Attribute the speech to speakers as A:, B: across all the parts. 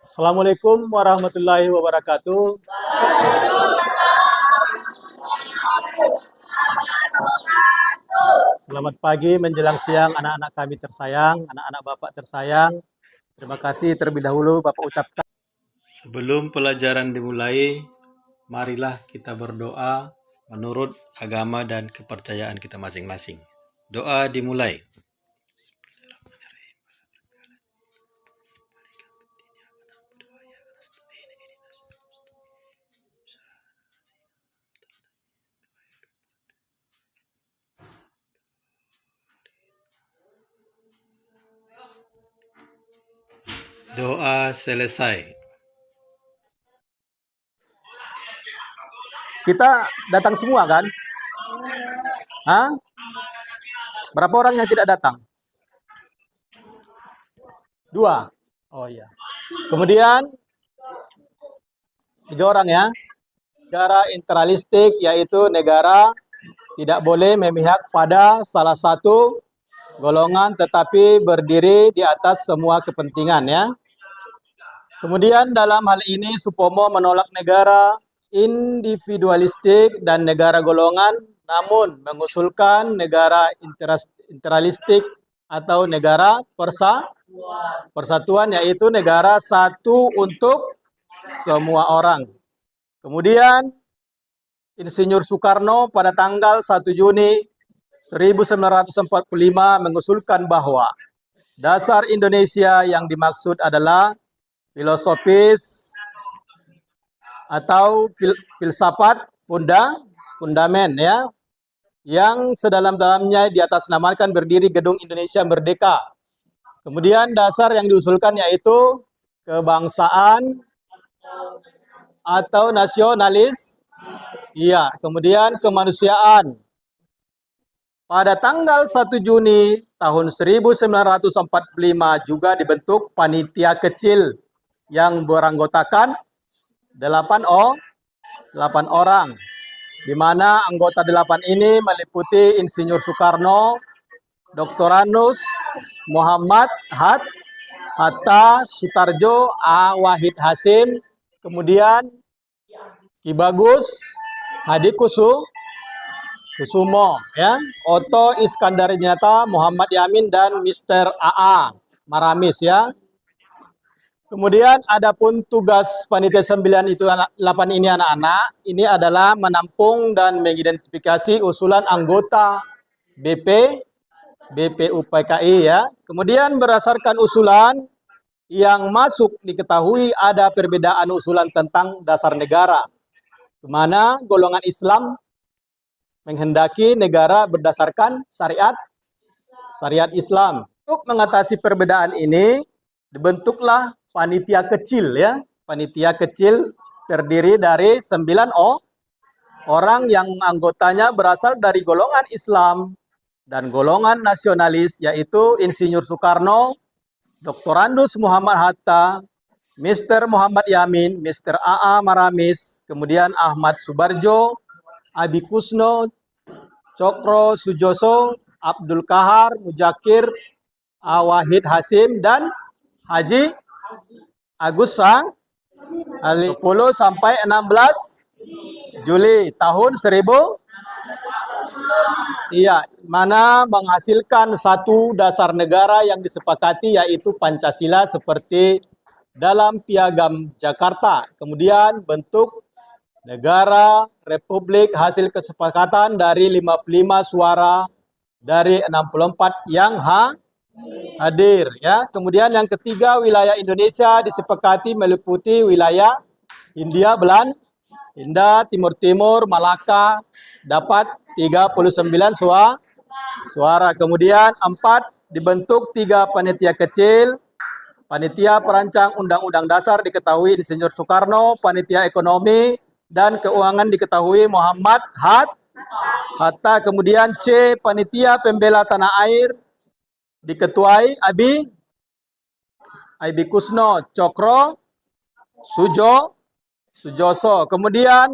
A: Assalamualaikum warahmatullahi wabarakatuh. Selamat pagi menjelang siang anak-anak kami tersayang, anak-anak Bapak tersayang. Terima kasih terlebih dahulu Bapak ucapkan. Sebelum pelajaran dimulai, marilah kita berdoa menurut agama dan kepercayaan kita masing-masing. Doa dimulai. Doa selesai. Kita datang semua kan? Hah? Berapa orang yang tidak datang? 2. Oh iya. Kemudian 3 orang ya. Negara integralistik, yaitu negara tidak boleh memihak pada salah satu golongan tetapi berdiri di atas semua kepentingan ya. Kemudian dalam hal ini Supomo menolak negara individualistik dan negara golongan, namun mengusulkan negara integralistik atau negara persatuan, yaitu negara satu untuk semua orang. Kemudian Insinyur Soekarno pada tanggal 1 Juni 1945 mengusulkan bahwa dasar Indonesia yang dimaksud adalah filosofis atau filsafat fundamen ya, yang sedalam-dalamnya di atas namakan berdiri Gedung Indonesia Merdeka. Kemudian dasar yang diusulkan yaitu kebangsaan atau nasionalis, iya. Kemudian kemanusiaan. Pada tanggal 1 Juni tahun 1945 juga dibentuk panitia kecil yang beranggotakan 8 orang, di mana anggota 8 ini meliputi Insinyur Soekarno, Dr. Anus Muhammad Hatta, Sutarjo, A. Wahid Hasim, kemudian Ki Bagus Hadi Kusumo, ya, Otto Iskandar-Nyata, Muhammad Yamin, dan Mr. A.A. Maramis ya. Kemudian adapun tugas panitia 9 itu 8 ini anak-anak, ini adalah menampung dan mengidentifikasi usulan anggota BPUPKI ya. Kemudian berdasarkan usulan yang masuk diketahui ada perbedaan usulan tentang dasar negara, di mana golongan Islam menghendaki negara berdasarkan syariat Islam. Untuk mengatasi perbedaan ini dibentuklah panitia kecil ya. Panitia kecil terdiri dari 9 orang yang anggotanya berasal dari golongan Islam dan golongan nasionalis, yaitu Insinyur Soekarno, Dr. Andus Muhammad Hatta, Mr. Muhammad Yamin, Mr. A.A. Maramis, kemudian Ahmad Subarjo, Abi Kusno, Cokro Sujoso, Abdul Kahar, Mujakir, A. Wahid Hasim, dan Haji Agus Ali 10 sampai 16 Juli tahun 1000. Iya, mana menghasilkan satu dasar negara yang disepakati, yaitu Pancasila seperti dalam Piagam Jakarta. Kemudian bentuk negara Republik hasil kesepakatan dari 55 suara dari 64 yang hadir ya. Kemudian yang ketiga, wilayah Indonesia disepakati meliputi wilayah Hindia Belanda, Timur Malaka dapat 39 suara. Kemudian 4, dibentuk 3 panitia kecil. Panitia perancang Undang-Undang Dasar diketahui Insinyur Soekarno, panitia ekonomi dan keuangan diketahui Muhammad Hatta. Kemudian C, panitia pembela tanah air diketuai Abi Kusno, Cokro Sujoso. Kemudian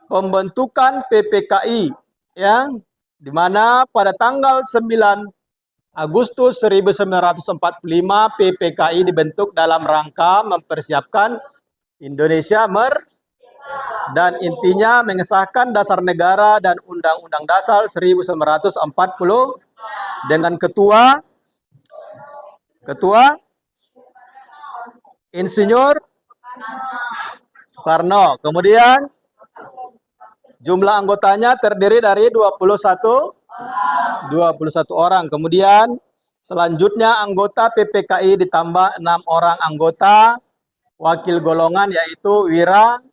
A: pembentukan PPKI, ya, di mana pada tanggal 9 Agustus 1945 PPKI dibentuk dalam rangka mempersiapkan Indonesia dan intinya mengesahkan dasar negara dan Undang-Undang Dasar 1940 dengan ketua Insinyur Soekarno. Kemudian jumlah anggotanya terdiri dari 21 orang. Kemudian selanjutnya anggota PPKI ditambah 6 orang anggota wakil golongan, yaitu Wira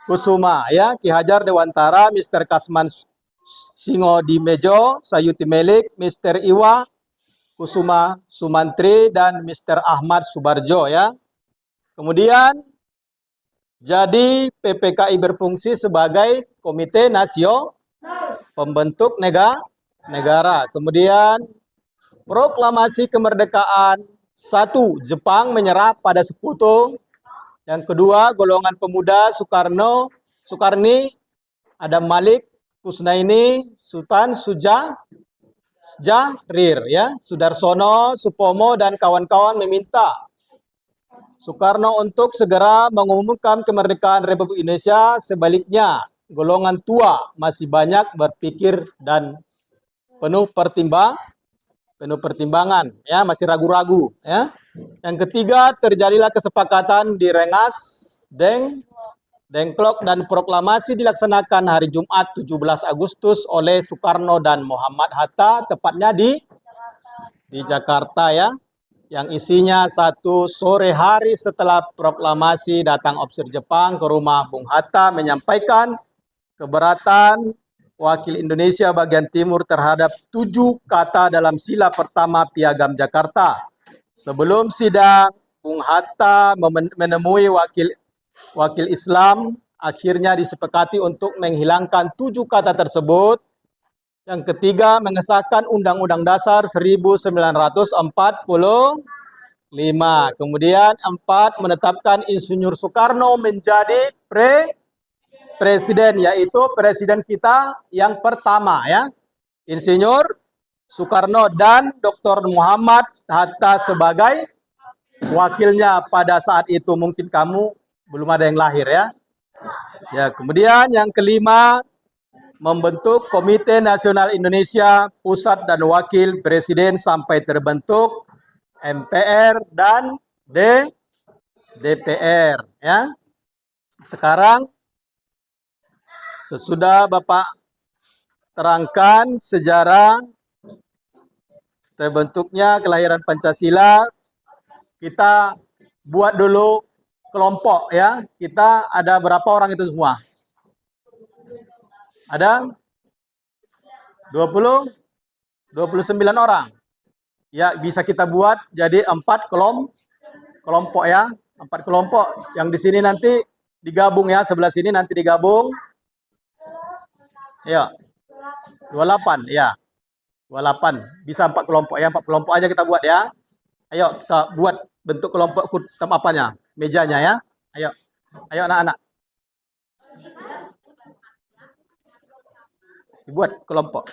A: Kusuma, ya, Ki Hajar Dewantara, Mr. Kasman Singo Dimejo, Sayuti Melik, Mr. Iwa Kusuma Sumantri, dan Mr. Ahmad Subarjo, ya. Kemudian jadi PPKI berfungsi sebagai Komite Nasional Pembentuk Negara. Kemudian proklamasi kemerdekaan. 1. Jepang menyerah pada sekutu. Yang kedua, golongan pemuda Soekarni, Adam Malik, Kusnaini, Sultan Syahrir, ya, Sudarsono, Supomo, dan kawan-kawan meminta Soekarno untuk segera mengumumkan kemerdekaan Republik Indonesia. Sebaliknya, golongan tua masih banyak berpikir dan penuh pertimbangan, ya, masih ragu-ragu, ya. Yang ketiga, terjadilah kesepakatan di Rengas Dengklok dan proklamasi dilaksanakan hari Jumat 17 Agustus oleh Soekarno dan Muhammad Hatta, tepatnya di Jakarta, ya. Yang isinya 1. Sore hari setelah proklamasi, datang ofisir Jepang ke rumah Bung Hatta menyampaikan keberatan wakil Indonesia bagian timur terhadap 7 kata dalam sila pertama Piagam Jakarta. Sebelum sidang, Bung Hatta menemui wakil Islam, akhirnya disepakati untuk menghilangkan 7 kata tersebut. Yang ketiga, mengesahkan Undang-Undang Dasar 1945. Kemudian 4, menetapkan Insinyur Soekarno menjadi presiden, yaitu presiden kita yang pertama, ya, Insinyur Soekarno, dan Dr. Muhammad Hatta sebagai wakilnya. Pada saat itu mungkin kamu belum ada yang lahir, ya. Ya, kemudian yang kelima, membentuk Komite Nasional Indonesia Pusat dan Wakil Presiden sampai terbentuk MPR dan DPR, ya. Sekarang sesudah Bapak terangkan sejarah terbentuknya kelahiran Pancasila, kita buat dulu kelompok, ya. Kita ada berapa orang itu semua? Ada 29 orang. Ya, bisa kita buat jadi 4 kelompok, ya. 4 kelompok. Yang di sini nanti digabung, ya. Sebelah sini nanti digabung. Ya. 28, ya. 28. Bisa 4 kelompok, ya. 4 kelompok aja kita buat, ya. Ayo kita buat bentuk kelompok apanya? Mejanya, ya. Ayo. Ayo anak-anak. Dibuat kelompok.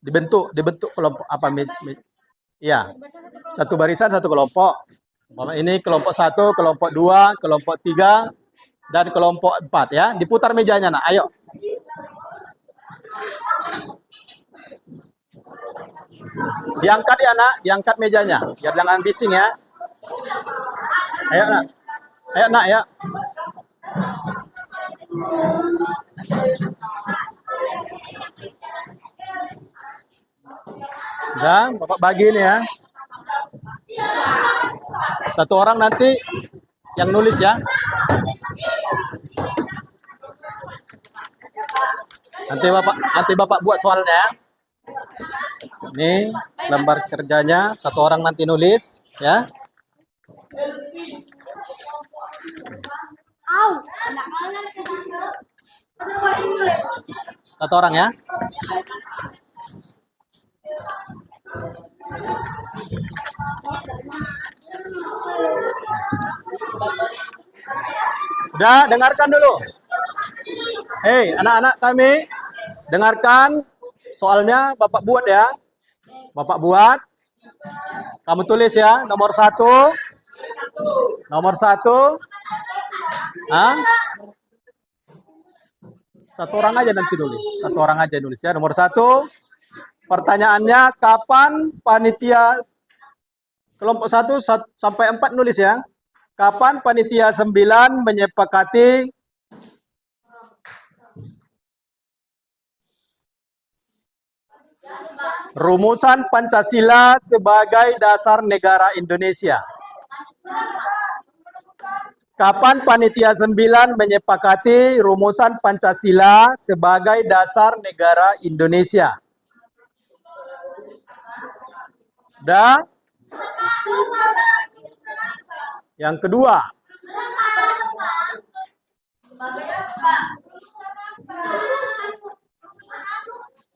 A: Dibentuk kelompok apa? Ya. 1 barisan 1 kelompok. Ini kelompok 1, kelompok 2, kelompok 3, dan kelompok 4, ya. Diputar mejanya, nak. Ayo. Diangkat, ya, nak. Diangkat mejanya. Biar jangan bising, ya. Ayo, nak. Ayo, nak, ya. Dan Bapak bagi ini, ya. 1 orang nanti yang nulis, ya. Nanti Bapak buat soalnya, ya. Ini lembar kerjanya, 1 orang nanti nulis, ya. 1 orang, ya. Udah, dengarkan dulu. Hei, anak-anak kami, dengarkan soalnya Bapak buat ya. Bapak buat. Kamu tulis ya, nomor satu. Nomor satu. Hah? Satu orang aja nanti nulis. Satu orang aja nulis ya. Nomor satu. Pertanyaannya, kapan panitia kelompok 1 sampai 4 nulis ya. Kapan panitia 9 menyepakati rumusan Pancasila sebagai dasar negara Indonesia? Kapan panitia 9 menyepakati rumusan Pancasila sebagai dasar negara Indonesia? Dan yang kedua,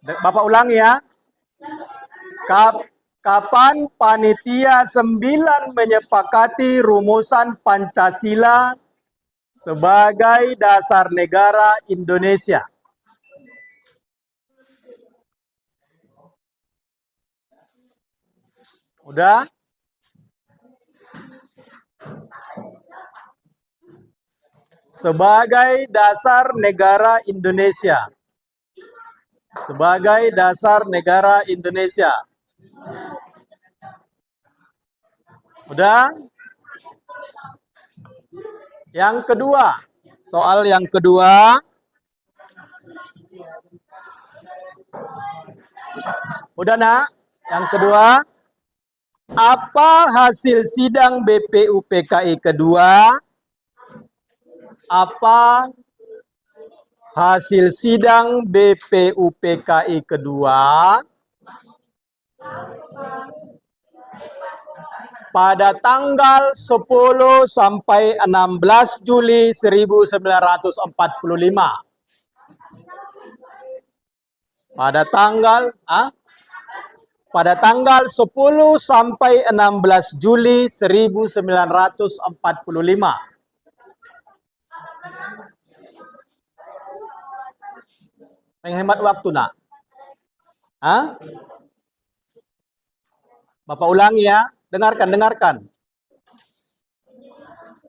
A: Bapak ulangi ya. Kapan panitia 9 menyepakati rumusan Pancasila sebagai dasar negara Indonesia? Udah? Sebagai dasar negara Indonesia. Sebagai dasar negara Indonesia. Udah? Yang kedua, soal yang kedua. Udah nak? Yang kedua, apa hasil sidang BPUPKI kedua? Apa hasil sidang BPUPKI kedua pada tanggal 10 sampai 16 Juli 1945? Pada tanggal 10 sampai 16 Juli 1945. Menghemat waktu nak. Hah? Bapak ulangi ya. Dengarkan.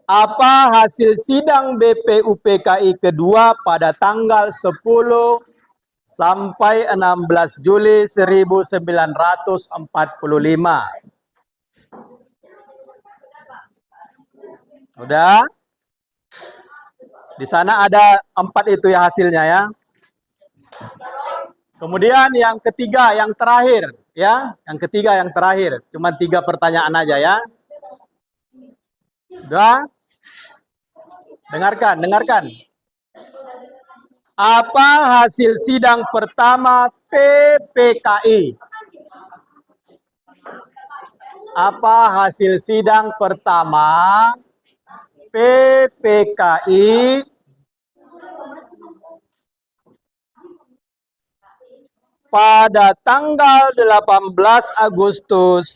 A: Apa hasil sidang BPUPKI kedua pada tanggal 10 sampai 16 Juli 1945? Udah? Di sana ada 4 itu ya hasilnya ya. Kemudian yang ketiga, yang terakhir ya. Yang ketiga, yang terakhir. Cuma 3 pertanyaan aja ya. Udah? Dengarkan. Apa hasil sidang pertama PPKI? Apa hasil sidang pertama PPKI pada tanggal 18 Agustus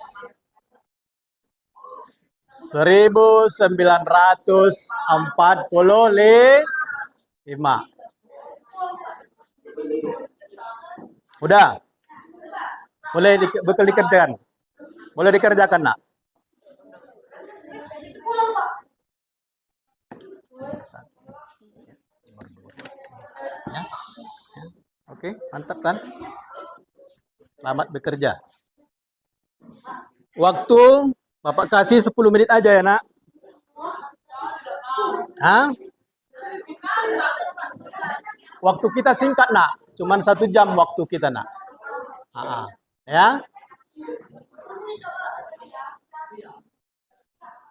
A: 1945? Udah? Boleh dikerjakan? Boleh dikerjakan, nak? Ya. Oke, mantap kan? Selamat bekerja. Waktu Bapak kasih 10 menit aja ya, nak. Hah? Waktu kita singkat, nak. Cuman 1 jam waktu kita, nak. Ya?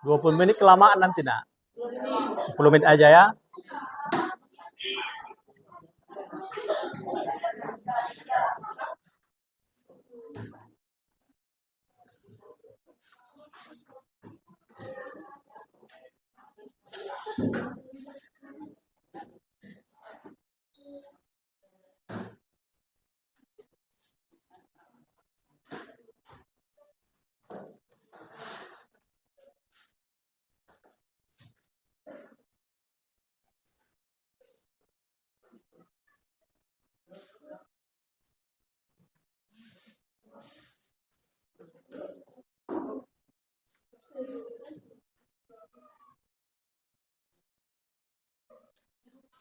A: 20 menit kelamaan nanti, nak. 10 menit aja ya.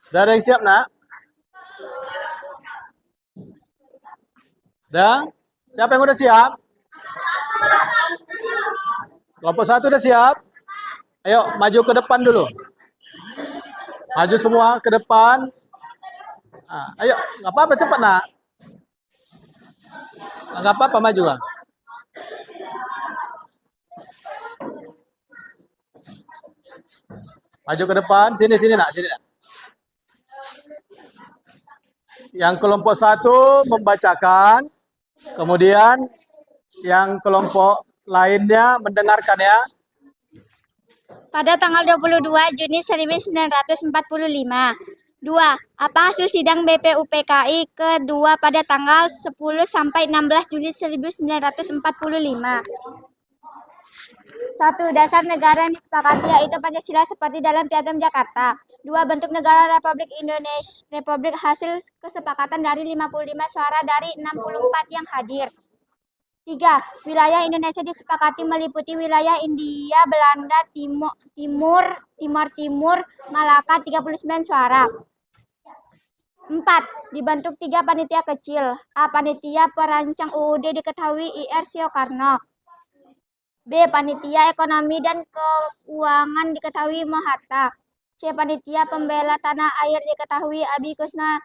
A: Udah ada yang siap, nak? Udah? Siapa yang udah siap? Kelompok 1 udah siap? Ayo, maju ke depan dulu. Maju semua ke depan. Ayo, nggak apa-apa, cepat, nak. Nggak apa-apa, maju, ah. Maju ke depan, sini, nak, sini, nak. Yang kelompok 1 membacakan, kemudian yang kelompok lainnya mendengarkan, ya.
B: Pada tanggal 22 Juni 1945. 2. Apa hasil sidang BPUPKI kedua pada tanggal 10 sampai 16 Juli 1945? 1. Dasar negara yang disepakati yaitu Pancasila seperti dalam Piagam Jakarta. 2. Bentuk negara Republik Indonesia. Republik hasil kesepakatan dari 55 suara dari 64 yang hadir. 3. Wilayah Indonesia disepakati meliputi wilayah India, Belanda, Timur, Malaka 39 suara. 4. Dibentuk 3 panitia kecil. A. Panitia Perancang UUD diketahui IR Soekarno. B. Panitia Ekonomi dan Keuangan diketahui Mohatta. C. Panitia Pembela Tanah Air diketahui Abi Kusna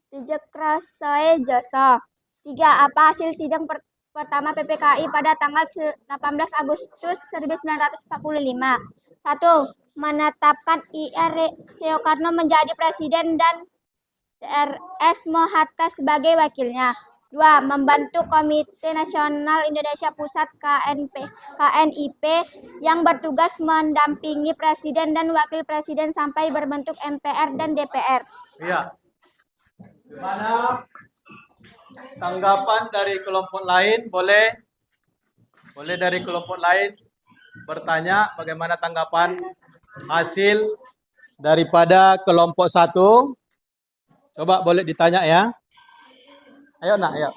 B: Dijekrasoe Joso. 3. Apa hasil sidang pertama PPKI pada tanggal 18 Agustus 1945? 1. Menetapkan IR Soekarno menjadi presiden dan DRS Mohatta sebagai wakilnya. 2. Membentuk Komite Nasional Indonesia Pusat KNIP yang bertugas mendampingi presiden dan wakil presiden sampai berbentuk MPR dan DPR.
A: Iya. Gimana tanggapan dari kelompok lain? Boleh dari kelompok lain bertanya bagaimana tanggapan hasil daripada kelompok 1. Coba boleh ditanya, ya. Ayo, nak, ayo.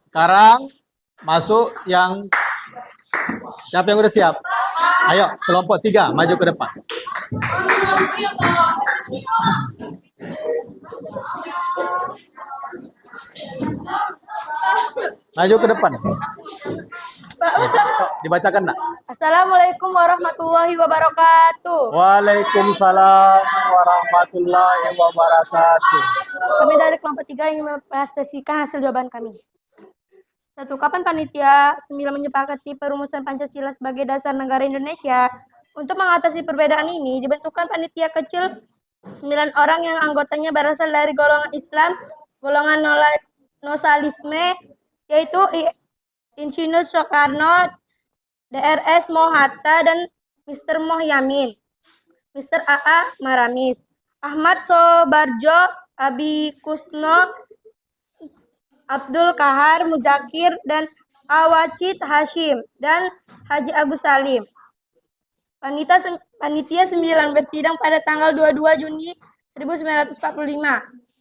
A: Sekarang masuk yang siapa yang udah siap? Ayo, kelompok 3 maju ke depan. Maju ke depan. Dibacakan, nak.
C: Assalamualaikum warahmatullahi wabarakatuh.
A: Waalaikumsalam warahmatullahi wabarakatuh.
C: Kami dari kelompok 3 ingin mempresentasikan hasil jawaban kami. 1. Kapan Panitia 9 menyepakati perumusan Pancasila sebagai dasar negara Indonesia? Untuk mengatasi perbedaan ini, dibentukkan panitia kecil 9 orang yang anggotanya berasal dari golongan Islam, golongan Nosalisme, yaitu Insinyur Soekarno, DRS Mohatta, dan Mr. Mohyamin, Mr. AA Maramis, Ahmad Sobarjo, Abi Kusno, Abdul Kahar Muzakir, dan Awacid Hashim, dan Haji Agus Salim. Panitia 9 bersidang pada tanggal 22 Juni 1945,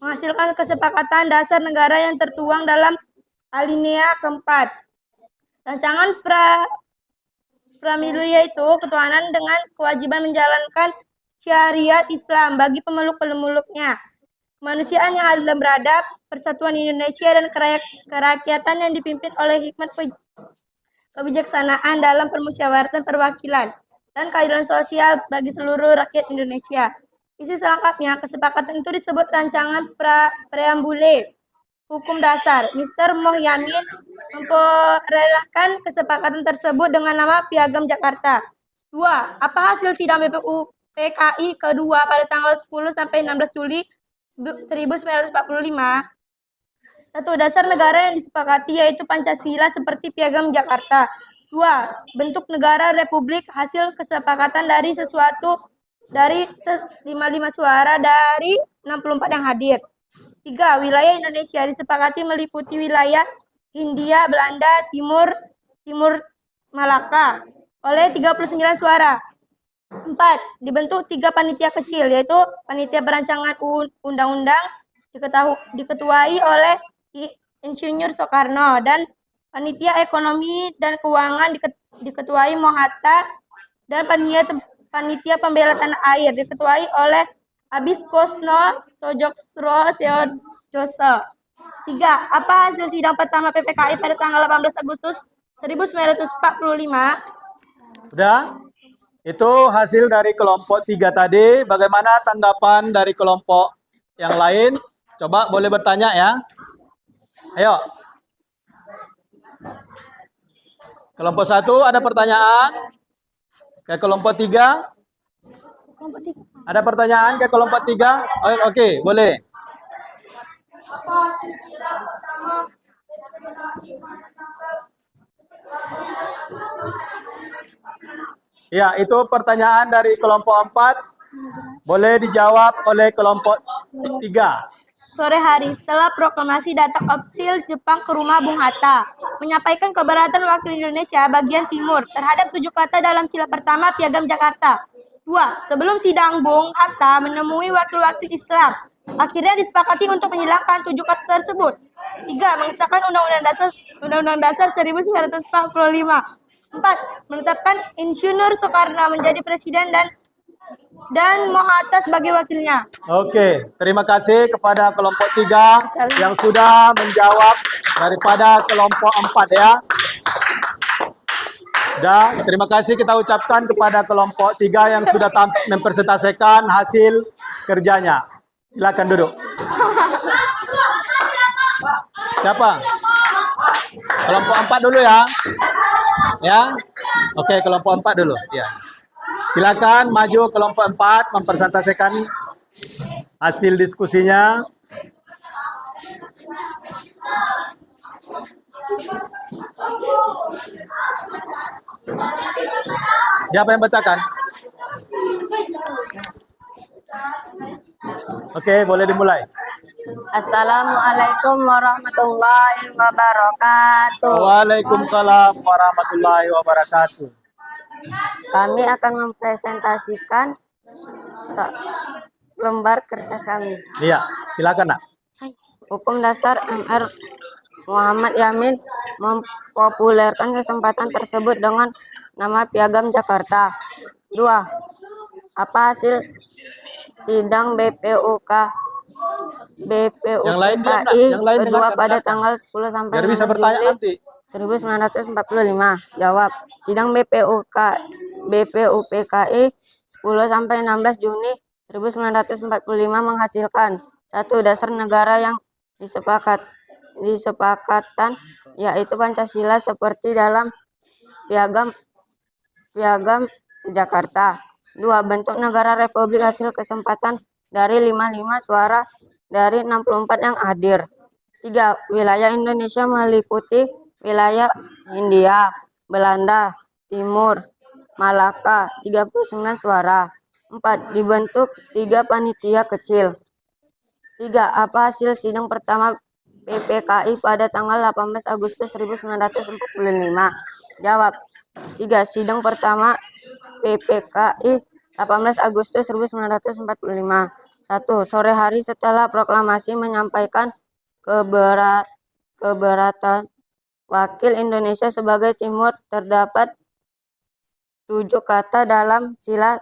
C: menghasilkan kesepakatan dasar negara yang tertuang dalam alinea keempat. Rancangan Pramila yaitu ketuhanan dengan kewajiban menjalankan syariat Islam bagi pemeluk-pemeluknya, kemanusiaan yang adil dan beradab, persatuan Indonesia, dan kerakyatan yang dipimpin oleh hikmat kebijaksanaan dalam permusyawaratan perwakilan, dan keadilan sosial bagi seluruh rakyat Indonesia. Isi selengkapnya, kesepakatan itu disebut rancangan preambule hukum dasar. Mr. Mohyamin memperolehkan kesepakatan tersebut dengan nama Piagam Jakarta. 2. Apa hasil sidang BPUPKI kedua pada tanggal 10 sampai 16 Juli 1945? 1. Dasar negara yang disepakati yaitu Pancasila seperti Piagam Jakarta. 2. Bentuk negara Republik hasil kesepakatan dari 55 suara dari 64 yang hadir. 3. Wilayah Indonesia disepakati meliputi wilayah Hindia, Belanda, Timur Malaka oleh 39 suara. 4. Dibentuk 3 panitia kecil, yaitu Panitia Perancangan Undang-Undang diketuai oleh Insinyur Soekarno, dan Panitia Ekonomi dan Keuangan diketuai Mohatta, dan Panitia Pembela Tanah Air diketuai oleh Abiskosno Sojoksro Seojoso. 3. Apa hasil sidang pertama PPKI pada tanggal 18 Agustus 1945?
A: Sudah? Itu hasil dari kelompok 3 tadi. Bagaimana tanggapan dari kelompok yang lain? Coba boleh bertanya ya. Ayo. Kelompok 1 ada pertanyaan? Ke kelompok 3? Ada pertanyaan ke kelompok 3? Oke, boleh. Ya, itu pertanyaan dari kelompok 4. Boleh dijawab oleh kelompok 3.
C: Sore hari, setelah proklamasi datang Opsil Jepang ke rumah Bung Hatta, menyampaikan keberatan wakil Indonesia bagian timur terhadap 7 kata dalam sila pertama Piagam Jakarta. 2. Sebelum sidang, Bung Hatta menemui wakil-wakil Islam. Akhirnya disepakati untuk menghilangkan 7 kata tersebut. 3. Mengesahkan Undang-Undang Dasar 1945. 4. Menetapkan Insinyur Soekarno menjadi presiden dan Mohatta sebagai wakilnya.
A: Oke, terima kasih kepada kelompok 3 yang sudah menjawab daripada kelompok 4 ya. Dan terima kasih kita ucapkan kepada kelompok 3 yang sudah mempresentasikan hasil kerjanya. Silakan duduk. Siapa? Kelompok 4 dulu ya. Ya. Oke, kelompok 4 dulu. Ya. Silakan maju kelompok 4 mempresentasikan hasil diskusinya. Siapa yang bacakan? Oke, boleh dimulai.
D: Assalamualaikum warahmatullahi wabarakatuh.
A: Waalaikumsalam warahmatullahi wabarakatuh.
D: Kami akan mempresentasikan lembar kertas kami.
A: Iya, silakan nak.
D: Hukum dasar MR Muhammad Yamin mempopulerkan kesempatan tersebut dengan nama Piagam Jakarta. 2. Apa hasil sidang
A: Yang lain diam, nak.
D: BPUPKI
A: Yang lain
D: kedua
A: dengarkan,
D: pada
A: dengarkan.
D: tanggal 10 sampai
A: Biar bisa
D: 16
A: bertanya
D: Juli
A: nanti.
D: 1945. Jawab. Sidang BPUPKI 10 sampai 16 Juni 1945 menghasilkan 1. Dasar negara yang disepakatan yaitu Pancasila seperti dalam Piagam Jakarta. 2. Bentuk negara republik hasil kesempatan dari 55 suara dari 64 yang hadir. 3. Wilayah Indonesia meliputi wilayah Hindia, Belanda, Timur, Malaka, 39 suara. 4. Dibentuk 3 panitia kecil. 3. Apa hasil sidang pertama PPKI pada tanggal 18 Agustus 1945? Jawab. 3. Sidang pertama PPKI 18 Agustus 1945. 1. Sore hari setelah proklamasi menyampaikan keberatan wakil Indonesia sebagai timur terdapat 7 kata dalam sila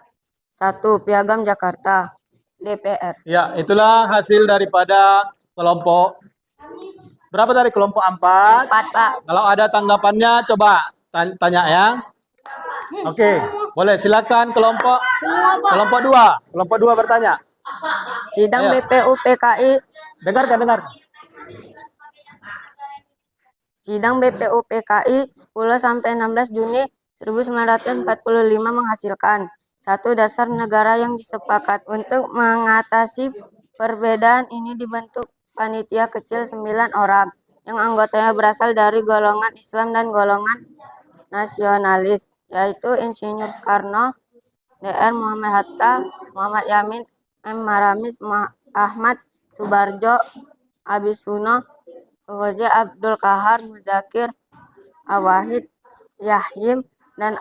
D: 1 Piagam Jakarta. DPR.
A: Ya, itulah hasil daripada kelompok. Berapa dari kelompok 4?
D: 4, Pak.
A: Kalau ada tanggapannya coba tanya ya. Oke, boleh silakan kelompok 2. Kelompok 2 bertanya.
D: Sidang
A: Ayo.
D: BPUPKI
A: Dengarkan.
D: Sidang BPUPKI 10 sampai 16 Juni 1945 menghasilkan 1. Dasar negara yang disepakat. Untuk mengatasi perbedaan ini dibentuk panitia kecil 9 orang yang anggotanya berasal dari golongan Islam dan golongan nasionalis, yaitu Insinyur Soekarno, Dr. Muhammad Hatta, Muhammad Yamin, M. Maramis, Ahmad Subarjo, Abisuno, Hoja Abdul Kahar, Muzakir, Awahid, Yahyim, dan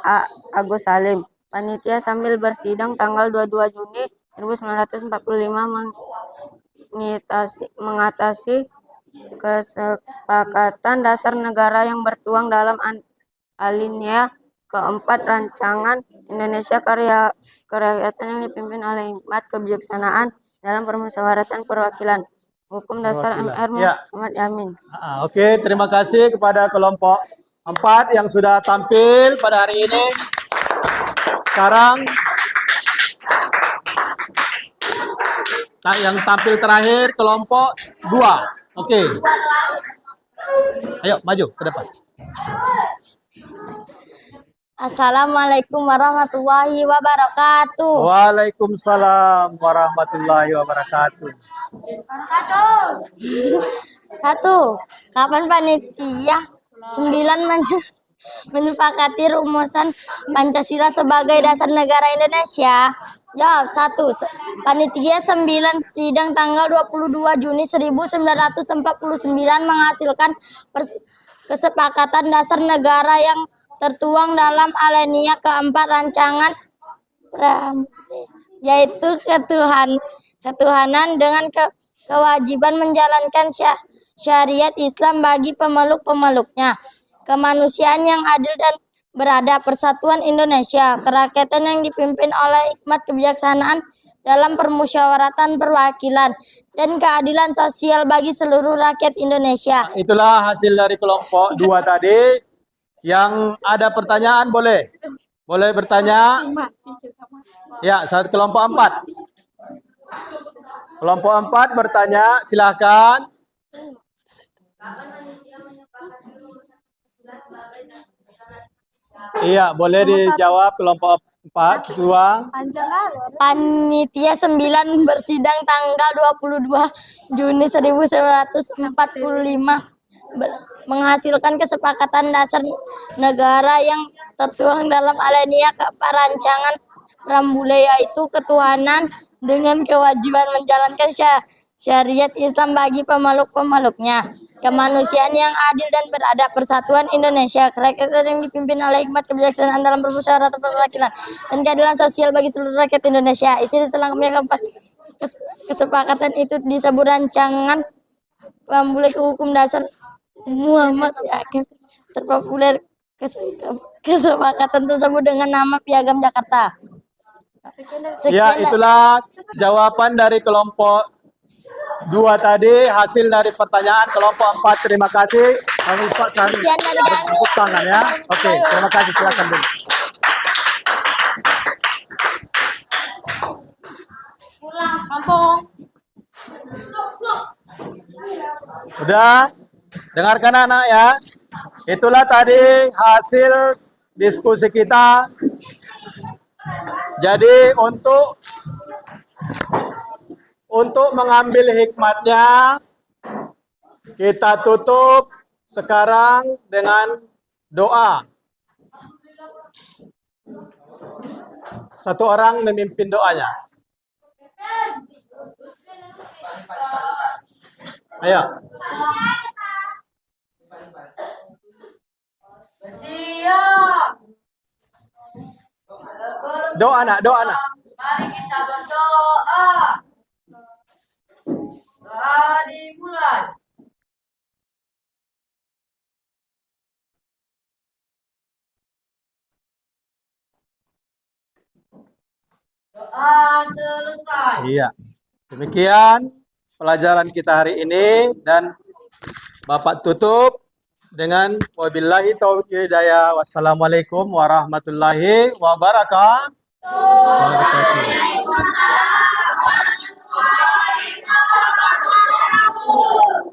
D: Agus Salim. Panitia sambil bersidang tanggal 22 Juni 1945 mengatasi kesepakatan dasar negara yang bertuang dalam alinea keempat Rancangan Indonesia Kerakyatan yang dipimpin oleh hikmat kebijaksanaan dalam permusyawaratan perwakilan. Hukum dasar
A: Perwakilan.
D: MR
A: Ya.
D: Muhammad Yamin.
A: Oke, terima kasih kepada kelompok 4 yang sudah tampil pada hari ini. Sekarang yang tampil terakhir kelompok 2. Oke. Ayo maju ke depan.
B: Assalamualaikum warahmatullahi wabarakatuh.
A: Waalaikumsalam warahmatullahi wabarakatuh.
B: Satu, kapan panitia 9 menyepakati rumusan Pancasila sebagai dasar negara Indonesia? Jawab. 1. Panitia 9 sidang tanggal 22 Juni 1949 menghasilkan kesepakatan dasar negara yang tertuang dalam alinea keempat rancangan yaitu ketuhanan dengan kewajiban menjalankan syariat Islam bagi pemeluk-pemeluknya, kemanusiaan yang adil dan beradab, persatuan Indonesia, kerakyatan yang dipimpin oleh hikmat kebijaksanaan dalam permusyawaratan perwakilan, dan keadilan sosial bagi seluruh rakyat Indonesia.
A: Itulah hasil dari kelompok 2 tadi. Yang ada pertanyaan boleh? Boleh bertanya? Ya, kelompok 4. Kelompok 4 bertanya, silakan. Iya, boleh dijawab kelompok 4, 2.
B: Panitia 9 bersidang tanggal 22 Juni 1945 menghasilkan kesepakatan dasar negara yang tertuang dalam alinea keempat rancangan preambule, yaitu ketuhanan dengan kewajiban menjalankan syariat Islam bagi pemeluk-pemeluknya, kemanusiaan yang adil dan beradab, persatuan Indonesia, kerakyatan yang dipimpin oleh hikmat kebijaksanaan dalam permusyawaratan perwakilan, dan keadilan sosial bagi seluruh rakyat Indonesia. Isi selengkapnya keempat kesepakatan itu disebut rancangan preambule hukum dasar Muhammad Yakin. Terpopuler kesepakatan tersebut dengan nama Piagam Jakarta.
A: Ya, itulah jawaban dari kelompok 2 tadi, hasil dari pertanyaan kelompok 4. Terima kasih. Pak Sari, tepuk tangan ya. Oke, terima kasih. Silakan dulu.
C: Pulang kampung.
A: Udah? Dengarkan anak ya. Itulah tadi hasil diskusi kita. Jadi untuk mengambil hikmatnya, kita tutup sekarang dengan doa. Satu orang memimpin doanya. Ayo. Doa nak.
C: Mari kita berdoa. Doa dimulai. Doa selesai.
A: Iya. Demikian pelajaran kita hari ini, dan Bapak tutup dengan wabillahi taufiq hidayah. Wassalamualaikum warahmatullahi wabarakatuh.
B: Waalaikumsalam warahmatullahi wabarakatuh.